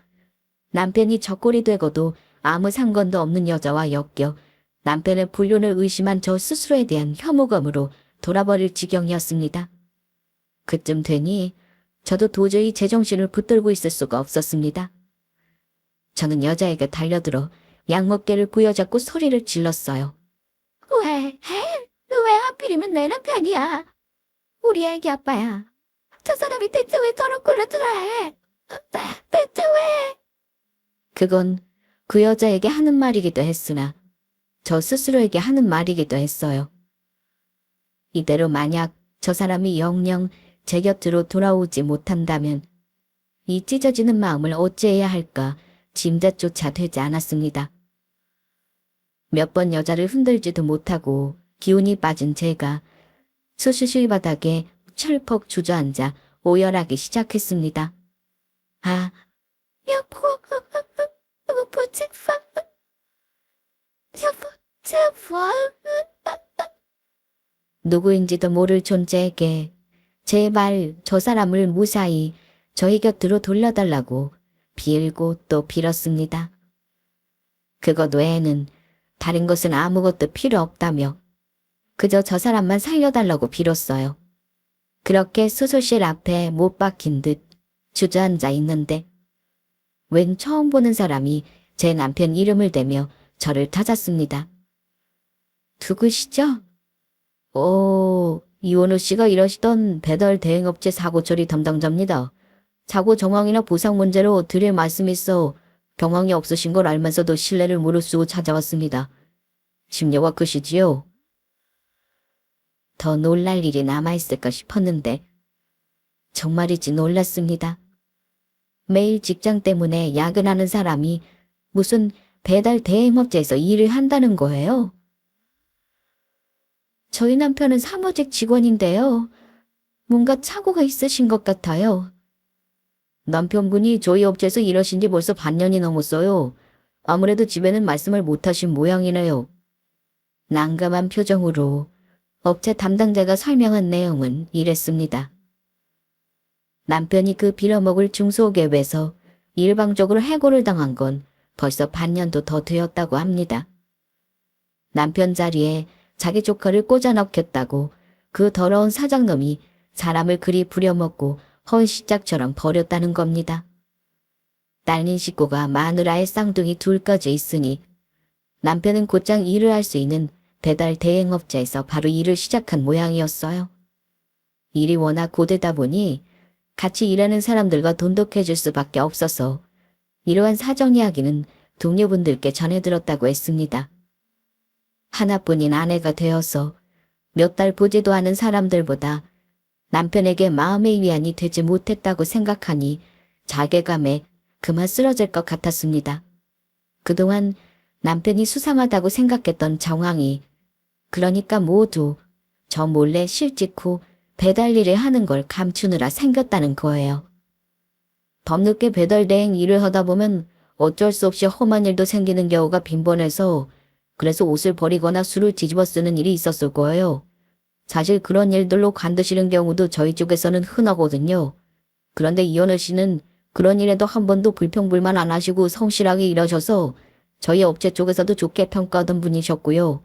남편이 적골이 되고도 아무 상관도 없는 여자와 엮여 남편의 불륜을 의심한 저 스스로에 대한 혐오감으로 돌아버릴 지경이었습니다. 그쯤 되니 저도 도저히 제정신을 붙들고 있을 수가 없었습니다. 저는 여자에게 달려들어 양목개를 부여잡고 소리를 질렀어요. 왜 하필이면 내 남편이야? 우리 애기 아빠야. 저 사람이 대체 왜 저런 꼴을 들어해? 대체 왜? 그건 그 여자에게 하는 말이기도 했으나 저 스스로에게 하는 말이기도 했어요. 이대로 만약 저 사람이 영영 제 곁으로 돌아오지 못한다면 이 찢어지는 마음을 어찌해야 할까 짐작조차 되지 않았습니다. 몇 번 여자를 흔들지도 못하고 기운이 빠진 제가 수술실 바닥에 철퍽 주저앉아 오열하기 시작했습니다. 여보, 누구인지도 모를 존재에게 제발 저 사람을 무사히 저희 곁으로 돌려달라고 빌고 또 빌었습니다. 그것 외에는 다른 것은 아무것도 필요 없다며 그저 저 사람만 살려달라고 빌었어요. 그렇게 수술실 앞에 못 박힌 듯 주저앉아 있는데 웬 처음 보는 사람이 제 남편 이름을 대며 저를 찾았습니다. 누구시죠? 이원우 씨가 일하시던 배달 대행업체 사고 처리 담당자입니다. 사고 정황이나 보상 문제로 드릴 말씀이 있어 경황이 없으신 걸 알면서도 신뢰를 무릅쓰고 찾아왔습니다. 심려가 크시지요? 더 놀랄 일이 남아있을까 싶었는데 정말이지 놀랐습니다. 매일 직장 때문에 야근하는 사람이 무슨 배달 대행업체에서 일을 한다는 거예요? 저희 남편은 사무직 직원인데요. 뭔가 착오가 있으신 것 같아요. 남편분이 저희 업체에서 일하신 지 벌써 반년이 넘었어요. 아무래도 집에는 말씀을 못하신 모양이네요. 난감한 표정으로 업체 담당자가 설명한 내용은 이랬습니다. 남편이 그 빌어먹을 중소기업에서 일방적으로 해고를 당한 건 벌써 반년도 더 되었다고 합니다. 남편 자리에 자기 조카를 꽂아 넣겠다고 그 더러운 사장놈이 사람을 그리 부려먹고 헌시짝처럼 버렸다는 겁니다. 딸린 식구가 마누라의 쌍둥이 둘까지 있으니 남편은 곧장 일을 할 수 있는 배달 대행업체에서 바로 일을 시작한 모양이었어요. 일이 워낙 고되다 보니 같이 일하는 사람들과 돈독해질 수밖에 없어서 이러한 사정 이야기는 동료분들께 전해들었다고 했습니다. 하나뿐인 아내가 되어서 몇 달 보지도 않은 사람들보다 남편에게 마음의 위안이 되지 못했다고 생각하니 자괴감에 그만 쓰러질 것 같았습니다. 그동안 남편이 수상하다고 생각했던 정황이 그러니까 모두 저 몰래 실직 후 배달 일을 하는 걸 감추느라 생겼다는 거예요. 밤늦게 배달 대행 일을 하다 보면 어쩔 수 없이 험한 일도 생기는 경우가 빈번해서 그래서 옷을 버리거나 술을 뒤집어 쓰는 일이 있었을 거예요. 사실 그런 일들로 관두시는 경우도 저희 쪽에서는 흔하거든요. 그런데 이현우 씨는 그런 일에도 한 번도 불평불만 안 하시고 성실하게 일하셔서 저희 업체 쪽에서도 좋게 평가하던 분이셨고요.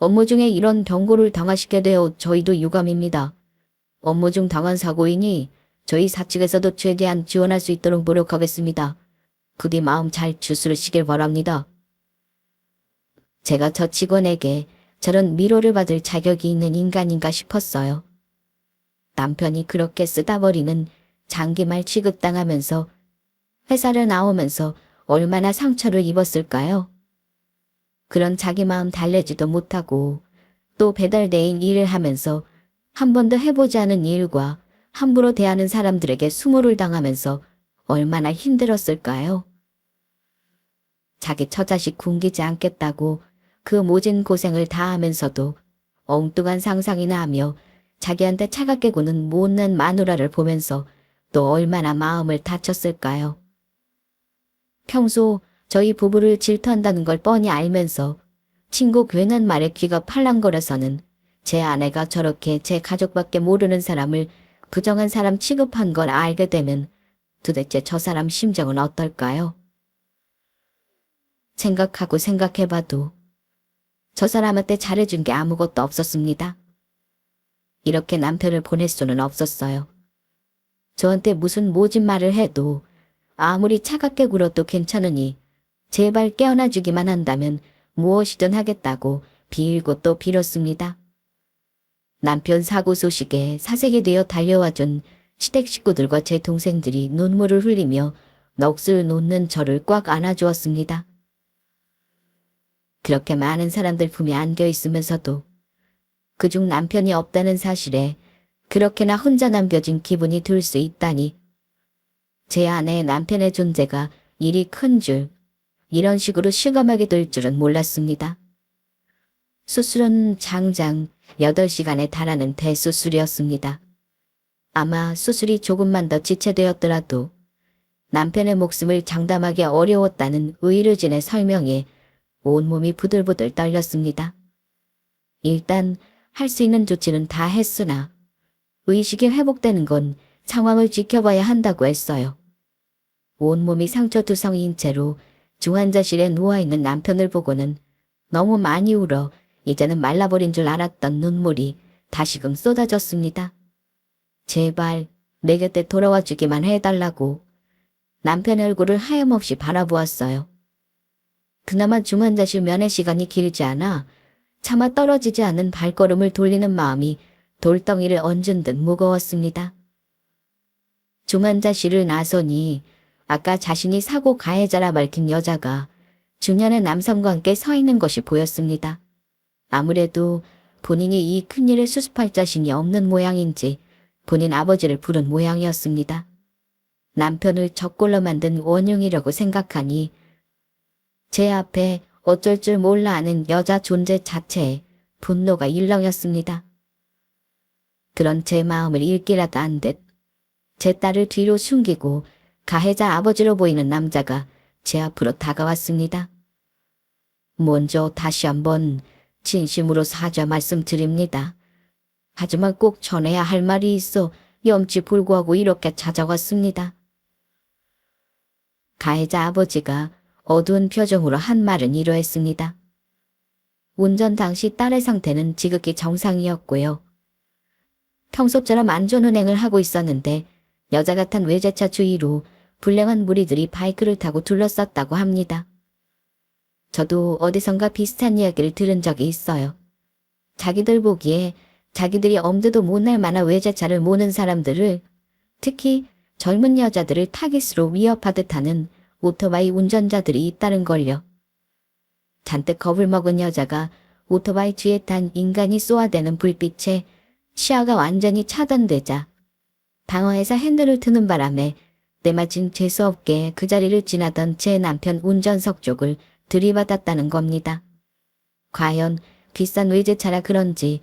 업무 중에 이런 경고를 당하시게 되어 저희도 유감입니다. 업무 중 당한 사고이니 저희 사측에서도 최대한 지원할 수 있도록 노력하겠습니다. 부디 마음 잘 추스르시길 바랍니다. 제가 저 직원에게 저런 위로를 받을 자격이 있는 인간인가 싶었어요. 남편이 그렇게 쓰다버리는 장기말 취급당하면서 회사를 나오면서 얼마나 상처를 입었을까요? 그런 자기 마음 달래지도 못하고 또 배달 대행 일을 하면서 한 번도 해보지 않은 일과 함부로 대하는 사람들에게 수모를 당하면서 얼마나 힘들었을까요? 자기 처자식 굶기지 않겠다고 그 모진 고생을 다 하면서도 엉뚱한 상상이나 하며 자기한테 차갑게 구는 못난 마누라를 보면서 또 얼마나 마음을 다쳤을까요? 평소 저희 부부를 질투한다는 걸 뻔히 알면서 친구 괜한 말에 귀가 팔랑거려서는 제 아내가 저렇게 제 가족밖에 모르는 사람을 부정한 사람 취급한 걸 알게 되면 도대체 저 사람 심정은 어떨까요? 생각하고 생각해봐도 저 사람한테 잘해준 게 아무것도 없었습니다. 이렇게 남편을 보낼 수는 없었어요. 저한테 무슨 모진 말을 해도 아무리 차갑게 굴어도 괜찮으니 제발 깨어나 주기만 한다면 무엇이든 하겠다고 빌고 또 빌었습니다. 남편 사고 소식에 사색이 되어 달려와준 시댁 식구들과 제 동생들이 눈물을 흘리며 넋을 놓는 저를 꽉 안아주었습니다. 그렇게 많은 사람들 품에 안겨 있으면서도 그중 남편이 없다는 사실에 그렇게나 혼자 남겨진 기분이 들 수 있다니 제 안에 남편의 존재가 이리 큰 줄, 이런 식으로 실감하게 될 줄은 몰랐습니다. 수술은 장장 8시간에 달하는 대수술이었습니다. 아마 수술이 조금만 더 지체되었더라도 남편의 목숨을 장담하기 어려웠다는 의료진의 설명에 온몸이 부들부들 떨렸습니다. 일단 할 수 있는 조치는 다 했으나 의식이 회복되는 건 상황을 지켜봐야 한다고 했어요. 온몸이 상처투성이인 채로 중환자실에 누워있는 남편을 보고는 너무 많이 울어 이제는 말라버린 줄 알았던 눈물이 다시금 쏟아졌습니다. 제발 내 곁에 돌아와 주기만 해달라고 남편의 얼굴을 하염없이 바라보았어요. 그나마 중환자실 면회 시간이 길지 않아 차마 떨어지지 않는 발걸음을 돌리는 마음이 돌덩이를 얹은 듯 무거웠습니다. 중환자실을 나서니 아까 자신이 사고 가해자라 밝힌 여자가 중년의 남성과 함께 서 있는 것이 보였습니다. 아무래도 본인이 이 큰일을 수습할 자신이 없는 모양인지 본인 아버지를 부른 모양이었습니다. 남편을 적골로 만든 원흉이라고 생각하니 제 앞에 어쩔 줄 몰라 하는 여자 존재 자체에 분노가 일렁였습니다. 그런 제 마음을 읽기라도 한 듯 제 딸을 뒤로 숨기고 가해자 아버지로 보이는 남자가 제 앞으로 다가왔습니다. 먼저 다시 한번 진심으로 사죄 말씀드립니다. 하지만 꼭 전해야 할 말이 있어 염치 불구하고 이렇게 찾아왔습니다. 가해자 아버지가 어두운 표정으로 한 말은 이러했습니다. 운전 당시 딸의 상태는 지극히 정상이었고요. 평소처럼 안전운행을 하고 있었는데 여자가 탄 외제차 주위로 불량한 무리들이 바이크를 타고 둘러쌌다고 합니다. 저도 어디선가 비슷한 이야기를 들은 적이 있어요. 자기들 보기에 자기들이 엄두도 못 낼 만한 외제차를 모는 사람들을, 특히 젊은 여자들을 타깃으로 위협하듯 하는 오토바이 운전자들이 있다는 걸요. 잔뜩 겁을 먹은 여자가 오토바이 뒤에 탄 인간이 쏘아대는 불빛에 시야가 완전히 차단되자 방어해서 핸들을 트는 바람에 내마진 재수없게 그 자리를 지나던 제 남편 운전석 쪽을 들이받았다는 겁니다. 과연 비싼 외제차라 그런지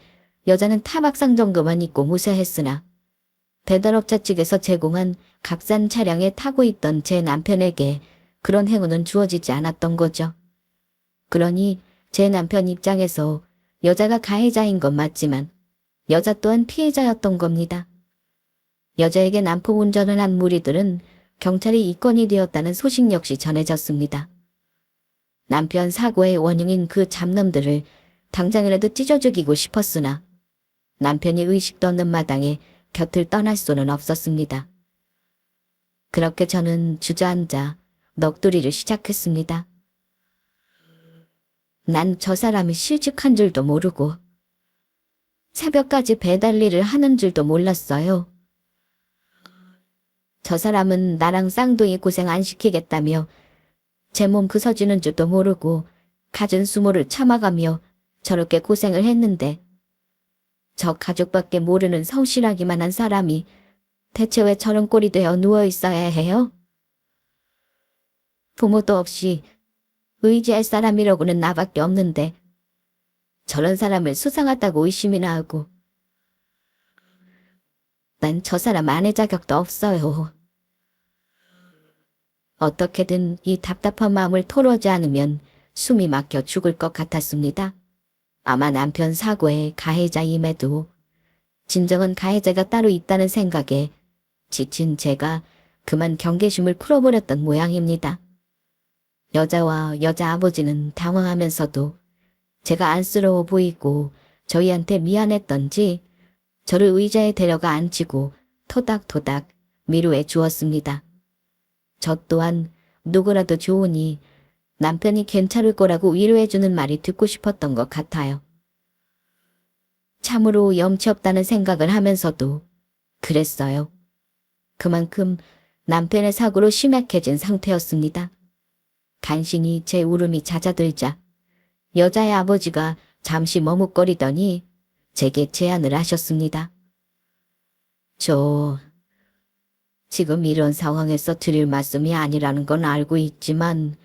여자는 타박상 정도만 입고 무사했으나 배달업자 측에서 제공한 값싼 차량에 타고 있던 제 남편에게 그런 행운은 주어지지 않았던 거죠. 그러니 제 남편 입장에서 여자가 가해자인 건 맞지만 여자 또한 피해자였던 겁니다. 여자에게 난폭 운전을 한 무리들은 경찰이 입건이 되었다는 소식 역시 전해졌습니다. 남편 사고의 원흉인 그 잡놈들을 당장이라도 찢어 죽이고 싶었으나 남편이 의식도 없는 마당에 곁을 떠날 수는 없었습니다. 그렇게 저는 주저앉아 넋두리를 시작했습니다. 난 저 사람이 실직한 줄도 모르고 새벽까지 배달 일을 하는 줄도 몰랐어요. 저 사람은 나랑 쌍둥이 고생 안 시키겠다며 제 몸 부서지는 줄도 모르고 갖은 수모를 참아가며 저렇게 고생을 했는데 저 가족밖에 모르는 성실하기만 한 사람이 대체 왜 저런 꼴이 되어 누워 있어야 해요? 부모도 없이 의지할 사람이라고는 나밖에 없는데 저런 사람을 수상하다고 의심이나 하고 난 저 사람 아내 자격도 없어요. 어떻게든 이 답답한 마음을 토로하지 않으면 숨이 막혀 죽을 것 같았습니다. 아마 남편 사고의 가해자임에도 진정한 가해자가 따로 있다는 생각에 지친 제가 그만 경계심을 풀어버렸던 모양입니다. 여자와 여자 아버지는 당황하면서도 제가 안쓰러워 보이고 저희한테 미안했던지 저를 의자에 데려가 앉히고 토닥토닥 위로해 주었습니다. 저 또한 누구라도 좋으니 남편이 괜찮을 거라고 위로해주는 말이 듣고 싶었던 것 같아요. 참으로 염치 없다는 생각을 하면서도 그랬어요. 그만큼 남편의 사고로 심약해진 상태였습니다. 간신히 제 울음이 잦아들자 여자의 아버지가 잠시 머뭇거리더니 제게 제안을 하셨습니다. 지금 이런 상황에서 드릴 말씀이 아니라는 건 알고 있지만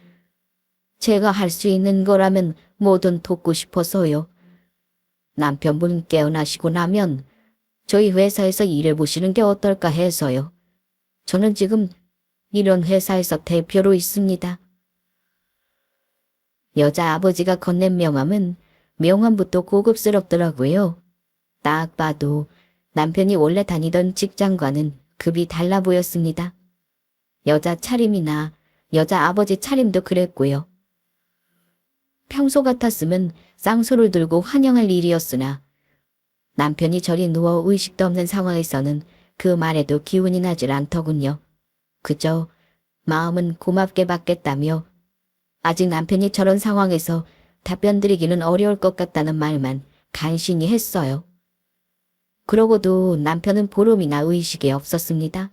제가 할 수 있는 거라면 뭐든 돕고 싶어서요. 남편분 깨어나시고 나면 저희 회사에서 일해보시는 게 어떨까 해서요. 저는 지금 이런 회사에서 대표로 있습니다. 여자 아버지가 건넨 명함은 명함부터 고급스럽더라고요. 딱 봐도 남편이 원래 다니던 직장과는 급이 달라 보였습니다. 여자 차림이나 여자 아버지 차림도 그랬고요. 평소 같았으면 쌍수를 들고 환영할 일이었으나 남편이 저리 누워 의식도 없는 상황에서는 그 말에도 기운이 나질 않더군요. 그저 마음은 고맙게 받겠다며 아직 남편이 저런 상황에서 답변 드리기는 어려울 것 같다는 말만 간신히 했어요. 그러고도 남편은 보름이나 의식이 없었습니다.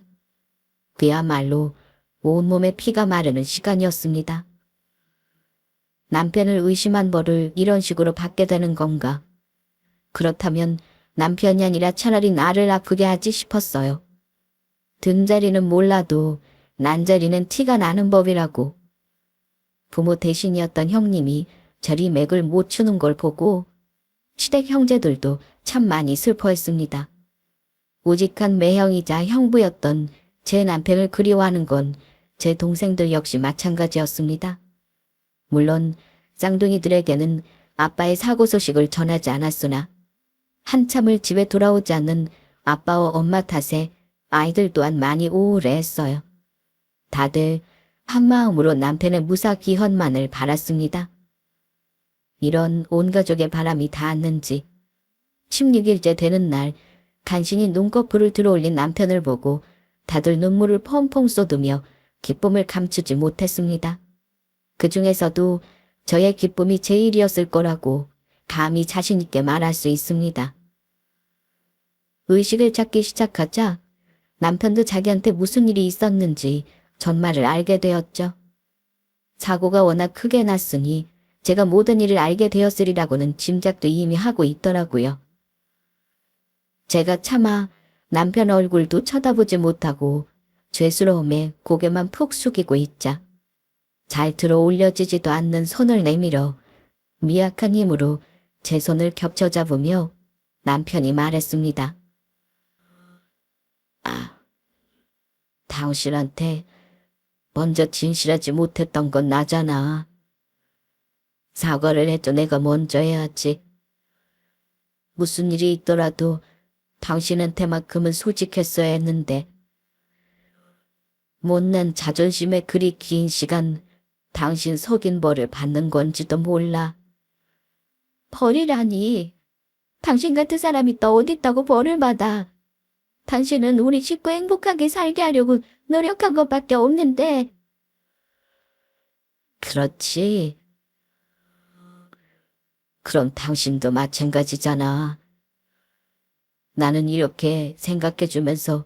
그야말로 온몸에 피가 마르는 시간이었습니다. 남편을 의심한 벌을 이런 식으로 받게 되는 건가? 그렇다면 남편이 아니라 차라리 나를 아프게 하지 싶었어요. 등자리는 몰라도 난자리는 티가 나는 법이라고. 부모 대신이었던 형님이 저리 맥을 못 추는 걸 보고 시댁 형제들도 참 많이 슬퍼했습니다. 우직한 매형이자 형부였던 제 남편을 그리워하는 건 제 동생들 역시 마찬가지였습니다. 물론 쌍둥이들에게는 아빠의 사고 소식을 전하지 않았으나 한참을 집에 돌아오지 않는 아빠와 엄마 탓에 아이들 또한 많이 우울해했어요. 다들 한마음으로 남편의 무사귀환만을 바랐습니다. 이런 온 가족의 바람이 닿았는지 16일째 되는 날 간신히 눈꺼풀을 들어올린 남편을 보고 다들 눈물을 펑펑 쏟으며 기쁨을 감추지 못했습니다. 그 중에서도 저의 기쁨이 제일이었을 거라고 감히 자신 있게 말할 수 있습니다. 의식을 찾기 시작하자 남편도 자기한테 무슨 일이 있었는지 전말을 알게 되었죠. 사고가 워낙 크게 났으니 제가 모든 일을 알게 되었으리라고는 짐작도 이미 하고 있더라고요. 제가 차마 남편 얼굴도 쳐다보지 못하고 죄스러움에 고개만 푹 숙이고 있자 잘 들어 올려지지도 않는 손을 내밀어 미약한 힘으로 제 손을 겹쳐 잡으며 남편이 말했습니다. 당신한테 먼저 진실하지 못했던 건 나잖아. 사과를 해도 내가 먼저 해야지. 무슨 일이 있더라도 당신한테만큼은 솔직했어야 했는데 못난 자존심에 그리 긴 시간 당신 속인 벌을 받는 건지도 몰라. 벌이라니. 당신 같은 사람이 또 어딨다고 벌을 받아. 당신은 우리 식구 행복하게 살게 하려고 노력한 것밖에 없는데. 그렇지. 그럼 당신도 마찬가지잖아. 나는 이렇게 생각해주면서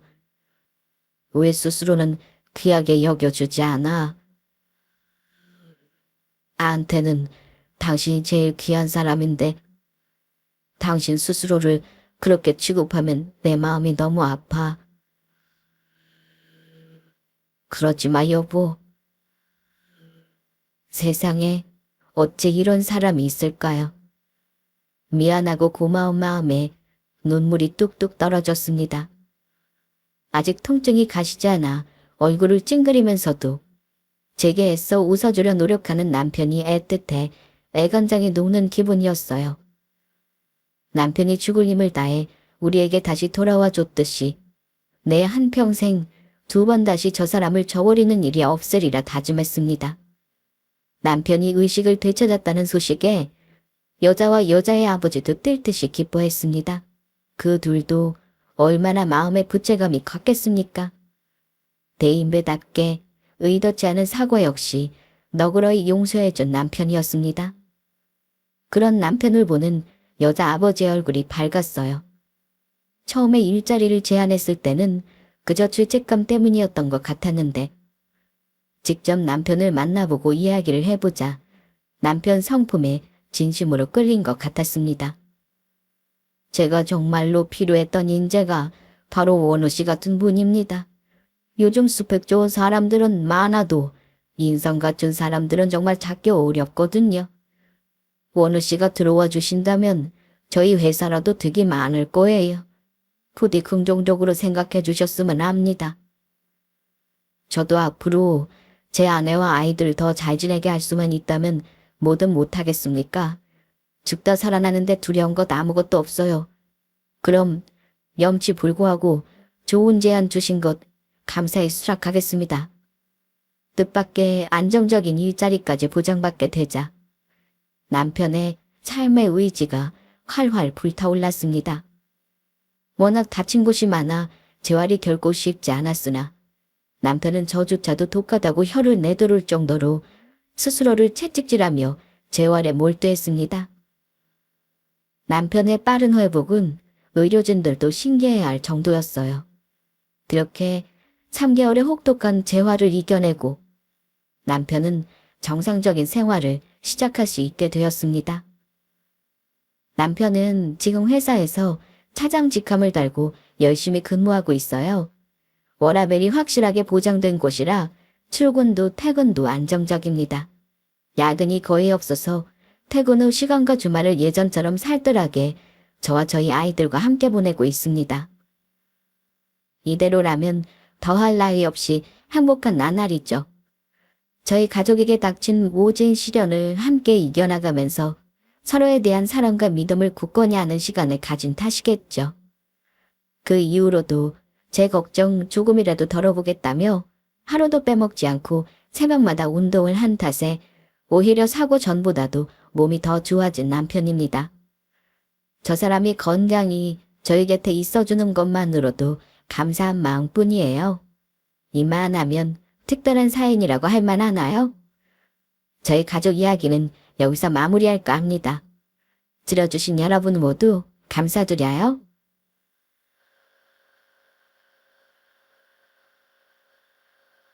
왜 스스로는 귀하게 여겨주지 않아? 나한테는 당신이 제일 귀한 사람인데 당신 스스로를 그렇게 취급하면 내 마음이 너무 아파. 그러지 마, 여보. 세상에 어째 이런 사람이 있을까요? 미안하고 고마운 마음에 눈물이 뚝뚝 떨어졌습니다. 아직 통증이 가시지 않아 얼굴을 찡그리면서도 제게 애써 웃어주려 노력하는 남편이 애틋해 애간장에 녹는 기분이었어요. 남편이 죽을 힘을 다해 우리에게 다시 돌아와 줬듯이 내 한평생 2번 다시 저 사람을 저버리는 일이 없으리라 다짐했습니다. 남편이 의식을 되찾았다는 소식에 여자와 여자의 아버지도 뜰 듯이 기뻐했습니다. 그 둘도 얼마나 마음에 부채감이 컸겠습니까? 대인배답게 의도치 않은 사과 역시 너그러이 용서해준 남편이었습니다. 그런 남편을 보는 여자 아버지의 얼굴이 밝았어요. 처음에 일자리를 제안했을 때는 그저 죄책감 때문이었던 것 같았는데 직접 남편을 만나보고 이야기를 해보자 남편 성품에 진심으로 끌린 것 같았습니다. 제가 정말로 필요했던 인재가 바로 원우 씨 같은 분입니다. 요즘 스펙 좋은 사람들은 많아도 인성 갖춘 사람들은 정말 찾기 어렵거든요. 원우 씨가 들어와 주신다면 저희 회사라도 득이 많을 거예요. 부디 긍정적으로 생각해 주셨으면 합니다. 저도 앞으로 제 아내와 아이들 더 잘 지내게 할 수만 있다면 뭐든 못하겠습니까? 죽다 살아나는데 두려운 것 아무것도 없어요. 그럼 염치 불구하고 좋은 제안 주신 것 감사히 수락하겠습니다. 뜻밖의 안정적인 일자리까지 보장받게 되자 남편의 삶의 의지가 활활 불타올랐습니다. 워낙 다친 곳이 많아 재활이 결코 쉽지 않았으나 남편은 저조차도 독하다고 혀를 내두를 정도로 스스로를 채찍질하며 재활에 몰두했습니다. 남편의 빠른 회복은 의료진들도 신기해할 정도였어요. 그렇게 3개월의 혹독한 재활을 이겨내고 남편은 정상적인 생활을 시작할 수 있게 되었습니다. 남편은 지금 회사에서 차장 직함을 달고 열심히 근무하고 있어요. 워라밸이 확실하게 보장된 곳이라 출근도 퇴근도 안정적입니다. 야근이 거의 없어서 퇴근 후 시간과 주말을 예전처럼 살뜰하게 저와 저희 아이들과 함께 보내고 있습니다. 이대로라면 더할 나위 없이 행복한 나날이죠. 저희 가족에게 닥친 모진 시련을 함께 이겨나가면서 서로에 대한 사랑과 믿음을 굳건히 하는 시간을 가진 탓이겠죠. 그 이후로도 제 걱정 조금이라도 덜어보겠다며 하루도 빼먹지 않고 새벽마다 운동을 한 탓에 오히려 사고 전보다도 몸이 더 좋아진 남편입니다. 저 사람이 건강히 저희 곁에 있어주는 것만으로도 감사한 마음뿐이에요. 이만하면 특별한 사연이라고 할 만하나요? 저희 가족 이야기는 여기서 마무리할까 합니다. 들어주신 여러분 모두 감사드려요.